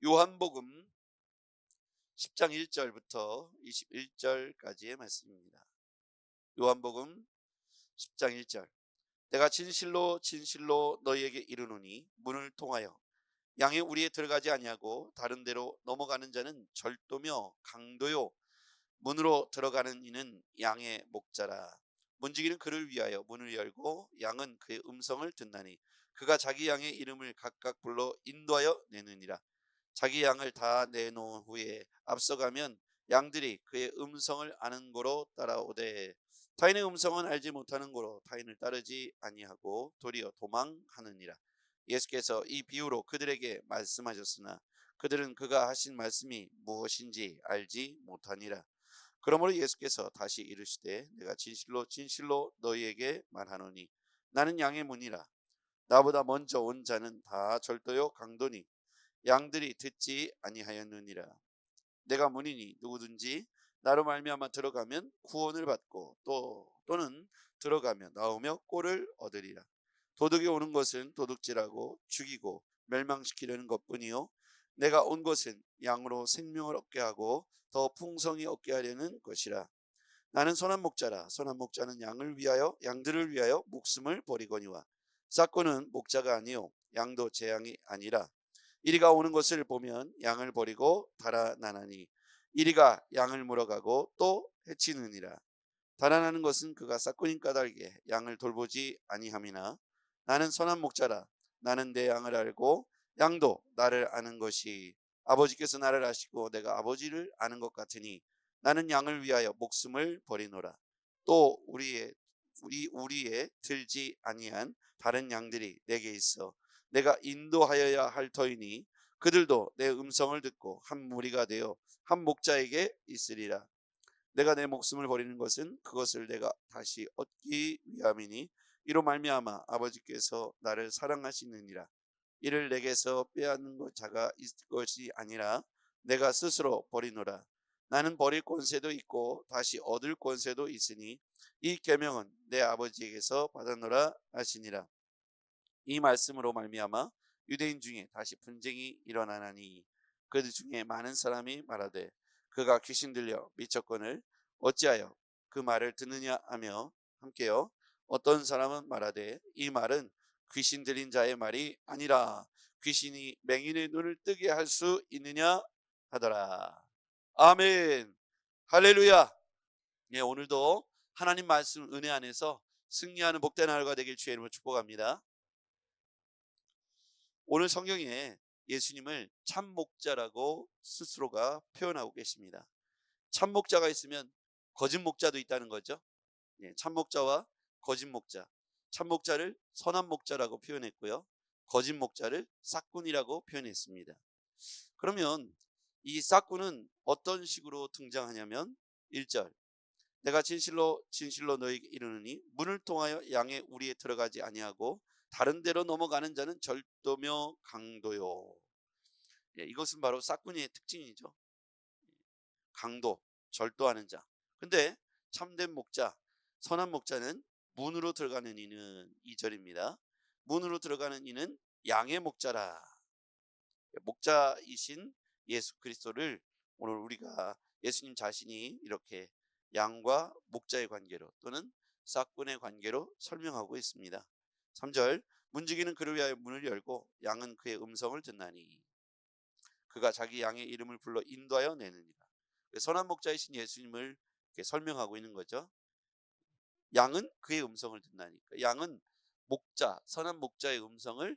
요한복음 10장 1절부터 21절까지의 말씀입니다. 요한복음 10장 1절. 내가 진실로 진실로 너희에게 이르노니 문을 통하여 양의 우리에 들어가지 아니하고 다른 데로 넘어가는 자는 절도며 강도요 문으로 들어가는 이는 양의 목자라. 문지기는 그를 위하여 문을 열고 양은 그의 음성을 듣나니 그가 자기 양의 이름을 각각 불러 인도하여 내느니라. 자기 양을 다 내놓은 후에 앞서가면 양들이 그의 음성을 아는 고로 따라오되 타인의 음성은 알지 못하는 고로 타인을 따르지 아니하고 도리어 도망하느니라. 예수께서 이 비유로 그들에게 말씀하셨으나 그들은 그가 하신 말씀이 무엇인지 알지 못하니라. 그러므로 예수께서 다시 이르시되 내가 진실로 진실로 너희에게 말하노니 나는 양의 문이라. 나보다 먼저 온 자는 다 절도요 강도니 양들이 듣지 아니하였느니라. 내가 문이니 누구든지 나로 말미암아 들어가면 구원을 받고 또는 들어가며 나오며 꼴을 얻으리라. 도둑이 오는 것은 도둑질하고 죽이고 멸망시키려는 것뿐이요 내가 온 것은 양으로 생명을 얻게 하고 더 풍성히 얻게 하려는 것이라. 나는 선한 목자라. 선한 목자는 양들을 위하여 목숨을 버리거니와 싹꾼은 목자가 아니요 양도 제 양이 아니라. 이리가 오는 것을 보면 양을 버리고 달아나나니 이리가 양을 물어가고 또 해치느니라. 달아나는 것은 그가 싹꾼인 까닭에 양을 돌보지 아니함이나 나는 선한 목자라. 나는 내 양을 알고 양도 나를 아는 것이 아버지께서 나를 아시고 내가 아버지를 아는 것 같으니 나는 양을 위하여 목숨을 버리노라. 또 우리에 들지 아니한 다른 양들이 내게 있어 내가 인도하여야 할 터이니 그들도 내 음성을 듣고 한 무리가 되어 한 목자에게 있으리라. 내가 내 목숨을 버리는 것은 그것을 내가 다시 얻기 위함이니 이로 말미암아 아버지께서 나를 사랑하시느니라. 이를 내게서 빼앗는 자가 있을 것이 아니라 내가 스스로 버리노라. 나는 버릴 권세도 있고 다시 얻을 권세도 있으니 이 계명은 내 아버지에게서 받았노라 하시니라. 이 말씀으로 말미암아 유대인 중에 다시 분쟁이 일어나나니 그들 중에 많은 사람이 말하되 그가 귀신 들려 미쳤거늘 어찌하여 그 말을 듣느냐 하며 함께요 어떤 사람은 말하되 이 말은 귀신 들린 자의 말이 아니라 귀신이 맹인의 눈을 뜨게 할 수 있느냐 하더라. 아멘. 할렐루야. 예, 오늘도 하나님 말씀 은혜 안에서 승리하는 복된 하루가 되길 주의 이름으로 축복합니다. 오늘 성경에 예수님을 참 목자라고 스스로가 표현하고 계십니다. 참 목자가 있으면 거짓 목자도 있다는 거죠. 예, 참 목자와 거짓 목자. 참 목자를 선한 목자라고 표현했고요. 거짓 목자를 싹꾼이라고 표현했습니다. 그러면 이 싹꾼은 어떤 식으로 등장하냐면 1절 내가 진실로 진실로 너희에게 이르노니 문을 통하여 양의 우리에 들어가지 아니하고 다른 데로 넘어가는 자는 절도며 강도요. 예, 이것은 바로 싹꾼의 특징이죠. 강도, 절도하는 자. 근데 참된 목자, 선한 목자는 문으로 들어가는 이는 2절입니다. 문으로 들어가는 이는 양의 목자라. 목자이신 예수 그리스도를 오늘 우리가 예수님 자신이 이렇게 양과 목자의 관계로 또는 싹꾼의 관계로 설명하고 있습니다. 3절 문지기는 그를 위하여 문을 열고 양은 그의 음성을 듣나니 그가 자기 양의 이름을 불러 인도하여 내느니라. 선한 목자이신 예수님을 이렇게 설명하고 있는 거죠. 양은 그의 음성을 듣나니 양은 목자, 선한 목자의 음성을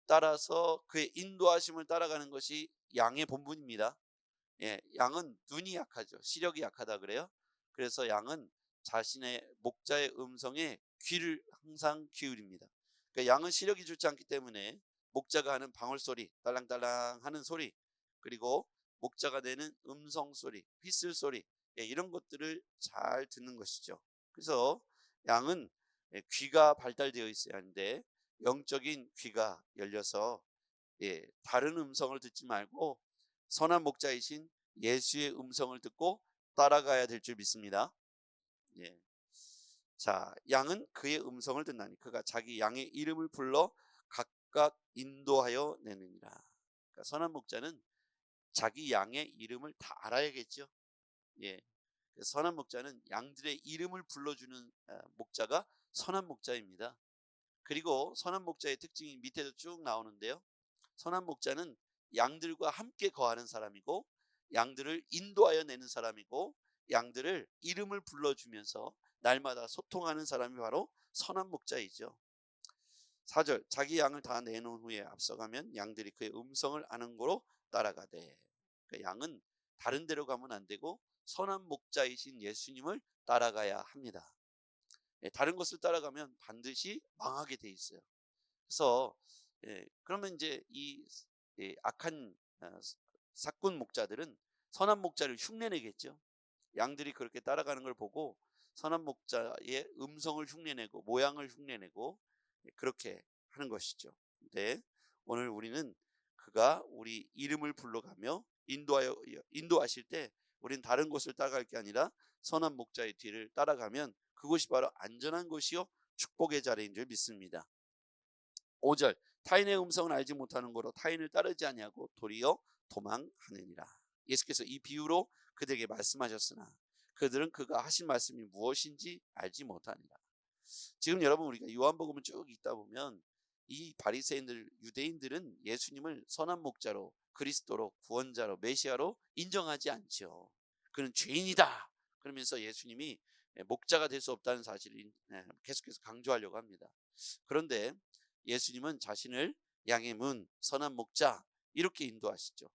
따라서 그의 인도하심을 따라가는 것이 양의 본분입니다. 예, 양은 눈이 약하죠. 시력이 약하다 그래요. 그래서 양은 자신의 목자의 음성에 귀를 항상 기울입니다. 그러니까 양은 시력이 좋지 않기 때문에 목자가 하는 방울 소리, 딸랑딸랑 하는 소리, 그리고 목자가 내는 음성 소리, 휘슬 소리, 예, 이런 것들을 잘 듣는 것이죠. 그래서 양은 귀가 발달되어 있어야 하는데 영적인 귀가 열려서 다른 음성을 듣지 말고 선한 목자이신 예수의 음성을 듣고 따라가야 될 줄 믿습니다. 예. 자, 양은 그의 음성을 듣나니 그가 자기 양의 이름을 불러 각각 인도하여 내느니라. 그러니까 선한 목자는 자기 양의 이름을 다 알아야겠죠. 예. 선한 목자는 양들의 이름을 불러주는 목자가 선한 목자입니다. 그리고 선한 목자의 특징이 밑에도 쭉 나오는데요. 선한 목자는 양들과 함께 거하는 사람이고, 양들을 인도하여 내는 사람이고, 양들을 이름을 불러주면서 날마다 소통하는 사람이 바로 선한 목자이죠. 4절, 자기 양을 다 내놓은 후에 앞서가면 양들이 그의 음성을 아는 고로 따라가되. 그러니까 양은 다른 데로 가면 안 되고 선한 목자이신 예수님을 따라가야 합니다. 다른 것을 따라가면 반드시 망하게 돼 있어요. 그래서 그러면 이제 이 악한 사꾼 목자들은 선한 목자를 흉내내겠죠. 양들이 그렇게 따라가는 걸 보고 선한 목자의 음성을 흉내내고 모양을 흉내내고 그렇게 하는 것이죠. 근데 오늘 우리는 그가 우리 이름을 불러가며 인도하실 때 우리는 다른 곳을 따라갈 게 아니라 선한 목자의 뒤를 따라가면 그곳이 바로 안전한 곳이요 축복의 자리인 줄 믿습니다. 5절, 타인의 음성을 알지 못하는 거로 타인을 따르지 아니하고 도리어 도망하느니라. 예수께서 이 비유로 그들에게 말씀하셨으나 그들은 그가 하신 말씀이 무엇인지 알지 못하니라. 지금 여러분, 우리가 요한복음을 쭉 읽다 보면 이 바리새인들, 유대인들은 예수님을 선한 목자로, 그리스도로, 구원자로, 메시아로 인정하지 않죠. 그는 죄인이다 그러면서 예수님이 목자가 될 수 없다는 사실을 계속해서 강조하려고 합니다. 그런데 예수님은 자신을 양의 문, 선한 목자 이렇게 인도하시죠.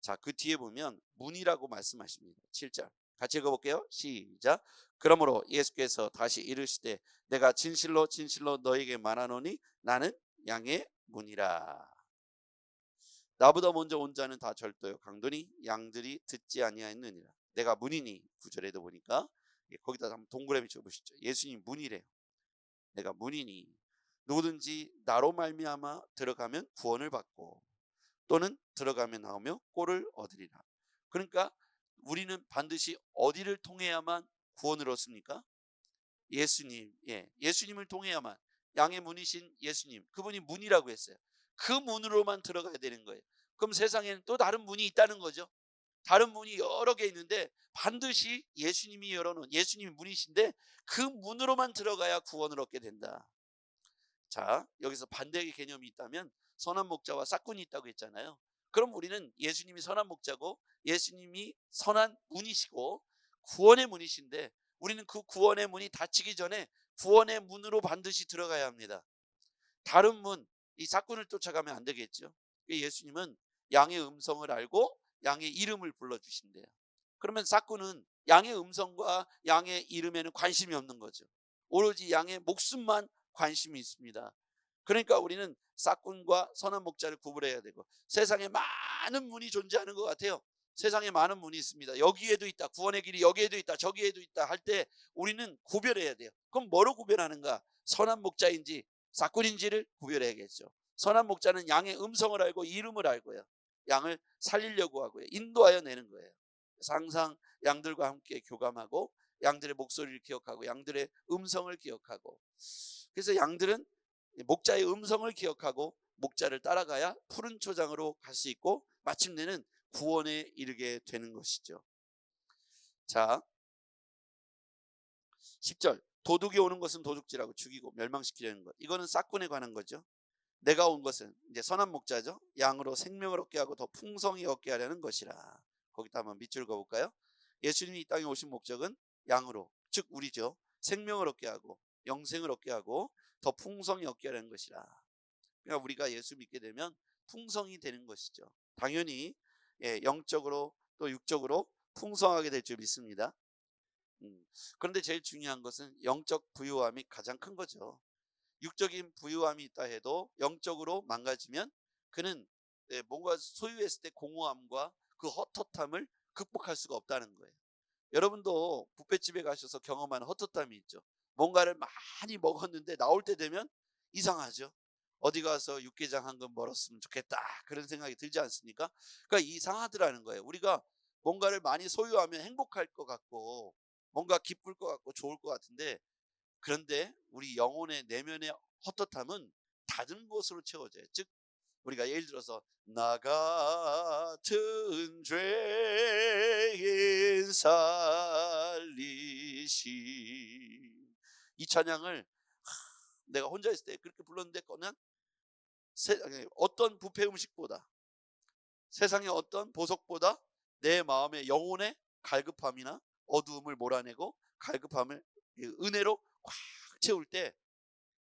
자, 그 뒤에 보면 문이라고 말씀하십니다. 7절 같이 읽어볼게요. 시작. 그러므로 예수께서 다시 이르시되 내가 진실로 진실로 너에게 말하노니 나는 양의 문이라. 나보다 먼저 온 자는 다 절도요 강도니 양들이 듣지 아니하였느니라. 내가 문이니. 9절에도 보니까 거기다 한번 동그라미 쳐보시죠. 예수님 문이래요. 내가 문이니 누구든지 나로 말미암아 들어가면 구원을 받고 또는 들어가면 나오며 꼴을 얻으리라. 그러니까 우리는 반드시 어디를 통해야만 구원을 얻습니까? 예수님, 예수님을 통해야만. 양의 문이신 예수님, 그분이 문이라고 했어요. 그 문으로만 들어가야 되는 거예요. 그럼 세상에는 또 다른 문이 있다는 거죠. 다른 문이 여러 개 있는데 반드시 예수님이 열어놓은, 예수님이 문이신데 그 문으로만 들어가야 구원을 얻게 된다. 자, 여기서 반대의 개념이 있다면 선한 목자와 싹군이 있다고 했잖아요. 그럼 우리는 예수님이 선한 목자고 예수님이 선한 문이시고 구원의 문이신데 우리는 그 구원의 문이 닫히기 전에 구원의 문으로 반드시 들어가야 합니다. 다른 문, 이 싹군을 쫓아가면 안 되겠죠. 예수님은 양의 음성을 알고 양의 이름을 불러주신대요. 그러면 싹군은 양의 음성과 양의 이름에는 관심이 없는 거죠. 오로지 양의 목숨만 관심이 있습니다. 그러니까 우리는 싹군과 선한 목자를 구분해야 되고, 세상에 많은 문이 존재하는 것 같아요. 세상에 많은 문이 있습니다. 여기에도 있다, 구원의 길이 여기에도 있다, 저기에도 있다 할 때 우리는 구별해야 돼요. 그럼 뭐로 구별하는가? 선한 목자인지 싹군인지를 구별해야겠죠. 선한 목자는 양의 음성을 알고 이름을 알고요, 양을 살리려고 하고요, 인도하여 내는 거예요. 항상 양들과 함께 교감하고 양들의 목소리를 기억하고 양들의 음성을 기억하고, 그래서 양들은 목자의 음성을 기억하고 목자를 따라가야 푸른 초장으로 갈 수 있고 마침내는 구원에 이르게 되는 것이죠. 자, 10절, 도둑이 오는 것은 도둑질하고 죽이고 멸망시키려는 것. 이거는 싹군에 관한 거죠. 내가 온 것은, 이제 선한 목자죠, 양으로 생명을 얻게 하고 더 풍성히 얻게 하려는 것이라. 거기다 한번 밑줄 그어볼까요? 예수님이 이 땅에 오신 목적은 양으로, 즉 우리죠, 생명을 얻게 하고 영생을 얻게 하고 더 풍성히 얻게 하려는 것이라. 그러니까 우리가 예수 믿게 되면 풍성이 되는 것이죠. 당연히 영적으로 또 육적으로 풍성하게 될 줄 믿습니다. 그런데 제일 중요한 것은 영적 부유함이 가장 큰 거죠. 육적인 부유함이 있다 해도 영적으로 망가지면 그는 뭔가 소유했을 때 공허함과 그 헛헛함을 극복할 수가 없다는 거예요. 여러분도 뷔페집에 가셔서 경험한 헛헛함이 있죠. 뭔가를 많이 먹었는데 나올 때 되면 이상하죠. 어디 가서 육개장 한 건 먹었으면 좋겠다 그런 생각이 들지 않습니까? 그러니까 이상하더라는 거예요. 우리가 뭔가를 많이 소유하면 행복할 것 같고 뭔가 기쁠 것 같고 좋을 것 같은데, 그런데 우리 영혼의 내면의 헛헛함은 다른 것으로 채워져요. 즉 우리가 예를 들어서 나 같은 죄인 살리신, 이 찬양을 내가 혼자 있을 때 그렇게 불렀는데 그는 어떤 부패 음식보다, 세상의 어떤 보석보다 내 마음의 영혼의 갈급함이나 어두움을 몰아내고 갈급함을 은혜로 꽉 채울 때,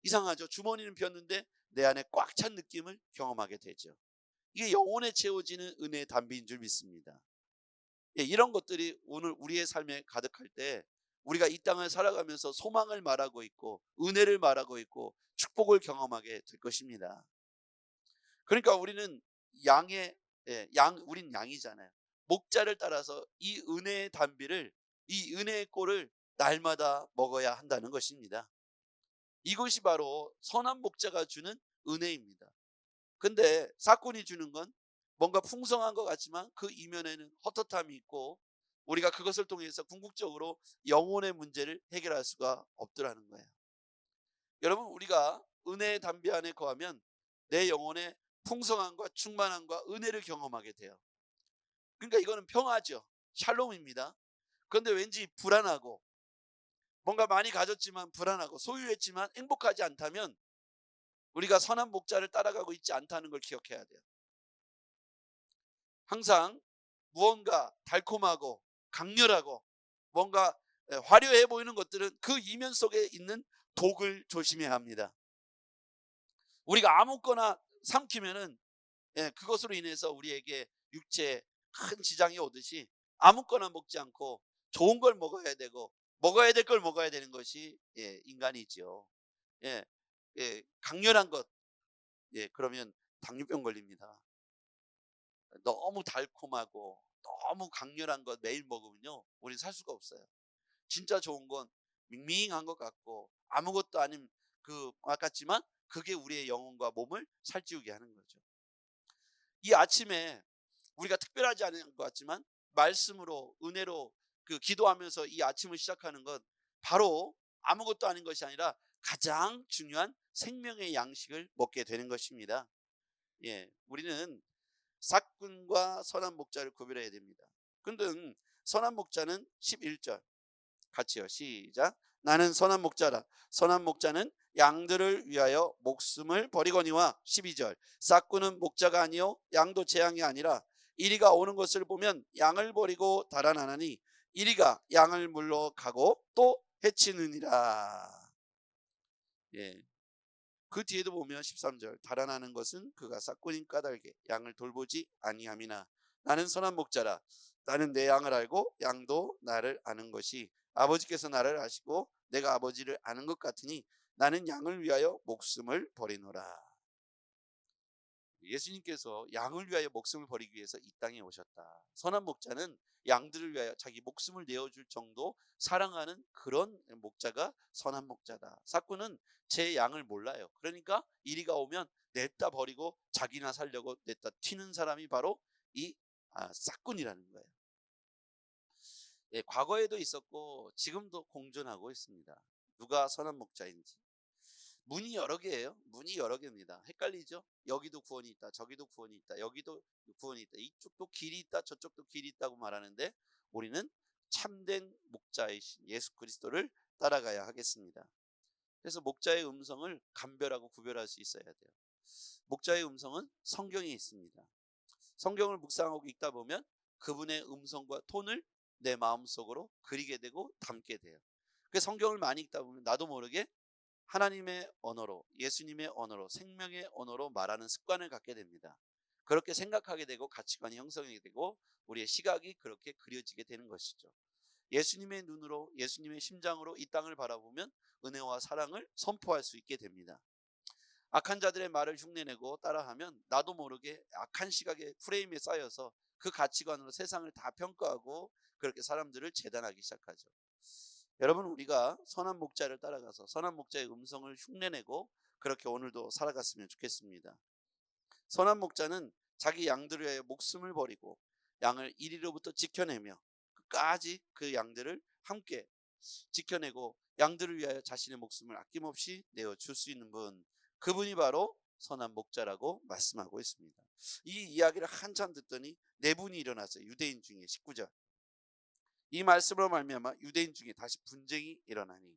이상하죠. 주머니는 비었는데 내 안에 꽉 찬 느낌을 경험하게 되죠. 이게 영혼에 채워지는 은혜의 담비인 줄 믿습니다. 이런 것들이 오늘 우리의 삶에 가득할 때 우리가 이 땅을 살아가면서 소망을 말하고 있고 은혜를 말하고 있고 축복을 경험하게 될 것입니다. 그러니까 우리는 우린 양이잖아요. 목자를 따라서 이 은혜의 담비를, 이 은혜의 꼴을 날마다 먹어야 한다는 것입니다. 이것이 바로 선한 목자가 주는 은혜입니다. 근데 사꾼이 주는 건 뭔가 풍성한 것 같지만 그 이면에는 헛헛함이 있고 우리가 그것을 통해서 궁극적으로 영혼의 문제를 해결할 수가 없더라는 거예요. 여러분, 우리가 은혜의 담비 안에 거하면 내 영혼의 풍성함과 충만함과 은혜를 경험하게 돼요. 그러니까 이거는 평화죠. 샬롬입니다. 그런데 왠지 불안하고, 뭔가 많이 가졌지만 불안하고 소유했지만 행복하지 않다면 우리가 선한 목자를 따라가고 있지 않다는 걸 기억해야 돼요. 항상 무언가 달콤하고 강렬하고 뭔가 화려해 보이는 것들은 그 이면 속에 있는 독을 조심해야 합니다. 우리가 아무거나 삼키면은 그것으로 인해서 우리에게 육체에 큰 지장이 오듯이 아무거나 먹지 않고 좋은 걸 먹어야 되고 먹어야 될 걸 먹어야 되는 것이 인간이지요. 강렬한 것, 그러면 당뇨병 걸립니다. 너무 달콤하고 너무 강렬한 것 매일 먹으면요, 우린 살 수가 없어요. 진짜 좋은 건 밍밍한 것 같고 아무것도 아닌 맛 같지만 그게 우리의 영혼과 몸을 살찌우게 하는 거죠. 이 아침에 우리가 특별하지 않은 것 같지만 말씀으로, 은혜로 기도하면서 이 아침을 시작하는 건 바로 아무것도 아닌 것이 아니라 가장 중요한 생명의 양식을 먹게 되는 것입니다. 우리는 삭군과 선한 목자를 구별해야 됩니다. 그런데 선한 목자는 11절 같이요, 시작. 나는 선한 목자라. 선한 목자는 양들을 위하여 목숨을 버리거니와. 12절. 삭군은 목자가 아니요 양도 제 양이 아니라 이리가 오는 것을 보면 양을 버리고 달아나나니 이리가 양을 물러가고 또 해치느니라. 그 뒤에도 보면 13절. 달아나는 것은 그가 삭군인 까닭에 양을 돌보지 아니함이나 나는 선한 목자라. 나는 내 양을 알고 양도 나를 아는 것이 아버지께서 나를 아시고 내가 아버지를 아는 것 같으니 나는 양을 위하여 목숨을 버리노라. 예수님께서 양을 위하여 목숨을 버리기 위해서 이 땅에 오셨다. 선한 목자는 양들을 위하여 자기 목숨을 내어줄 정도 사랑하는 그런 목자가 선한 목자다. 삭군은 제 양을 몰라요. 그러니까 이리가 오면 냈다 버리고 자기나 살려고 냈다 튀는 사람이 바로 이 삭군이라는 거예요. 과거에도 있었고 지금도 공존하고 있습니다. 누가 선한 목자인지. 문이 여러 개예요. 문이 여러 개입니다. 헷갈리죠? 여기도 구원이 있다, 저기도 구원이 있다, 여기도 구원이 있다, 이쪽도 길이 있다, 저쪽도 길이 있다고 말하는데 우리는 참된 목자이신 예수 그리스도를 따라가야 하겠습니다. 그래서 목자의 음성을 감별하고 구별할 수 있어야 돼요. 목자의 음성은 성경에 있습니다. 성경을 묵상하고 읽다 보면 그분의 음성과 톤을 내 마음속으로 그리게 되고 담게 돼요. 그래서 성경을 많이 읽다 보면 나도 모르게 하나님의 언어로, 예수님의 언어로, 생명의 언어로 말하는 습관을 갖게 됩니다. 그렇게 생각하게 되고 가치관이 형성이 되고 우리의 시각이 그렇게 그려지게 되는 것이죠. 예수님의 눈으로, 예수님의 심장으로 이 땅을 바라보면 은혜와 사랑을 선포할 수 있게 됩니다. 악한 자들의 말을 흉내내고 따라하면 나도 모르게 악한 시각의 프레임에 쌓여서 그 가치관으로 세상을 다 평가하고 그렇게 사람들을 재단하기 시작하죠. 여러분, 우리가 선한 목자를 따라가서 선한 목자의 음성을 흉내내고 그렇게 오늘도 살아갔으면 좋겠습니다. 선한 목자는 자기 양들을 위하여 목숨을 버리고 양을 이리로부터 지켜내며 끝까지 그 양들을 함께 지켜내고 양들을 위하여 자신의 목숨을 아낌없이 내어줄 수 있는 분, 그분이 바로 선한 목자라고 말씀하고 있습니다. 이 이야기를 한참 듣더니 네 분이 일어났어요. 유대인 중에 19절. 이 말씀으로 말미암아 유대인 중에 다시 분쟁이 일어나니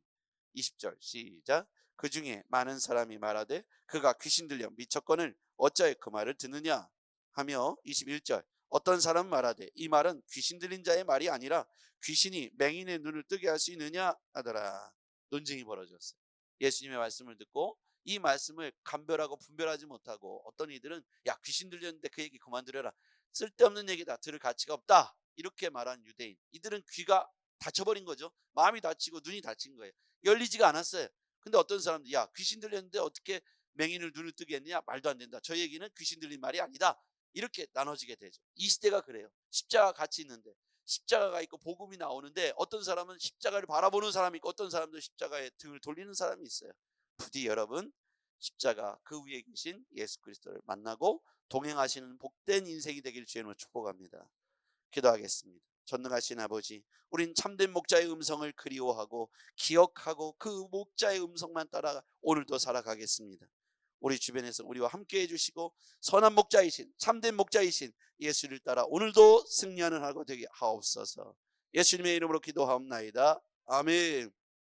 20절 시작. 그 중에 많은 사람이 말하되 그가 귀신 들려 미쳤거늘 어찌하여 그 말을 듣느냐 하며 21절 어떤 사람은 말하되 이 말은 귀신 들린 자의 말이 아니라 귀신이 맹인의 눈을 뜨게 할 수 있느냐 하더라. 논쟁이 벌어졌어요. 예수님의 말씀을 듣고 이 말씀을 감별하고 분별하지 못하고 어떤 이들은 야 귀신 들렸는데 그 얘기 그만 들어라. 쓸데없는 얘기다. 들을 가치가 없다. 이렇게 말한 유대인. 이들은 귀가 닫혀버린 거죠. 마음이 닫히고 눈이 닫힌 거예요. 열리지가 않았어요. 근데 어떤 사람들 야 귀신 들렸는데 어떻게 맹인을 눈을 뜨게 했느냐. 말도 안 된다. 저 얘기는 귀신 들린 말이 아니다. 이렇게 나눠지게 되죠. 이 시대가 그래요. 십자가 같이 있는데 십자가가 있고 복음이 나오는데 어떤 사람은 십자가를 바라보는 사람이 있고 어떤 사람도 십자가에 등을 돌리는 사람이 있어요. 부디 여러분 십자가 그 위에 계신 예수 그리스도를 만나고 동행하시는 복된 인생이 되길 주님으로 축복합니다. 기도하겠습니다. 전능하신 아버지, 우린 참된 목자의 음성을 그리워하고 기억하고 그 목자의 음성만 따라 오늘도 살아가겠습니다. 우리 주변에서 우리와 함께 해주시고 선한 목자이신 참된 목자이신 예수를 따라 오늘도 승리하는 하루 되게 하옵소서. 예수님의 이름으로 기도하옵나이다. 아멘.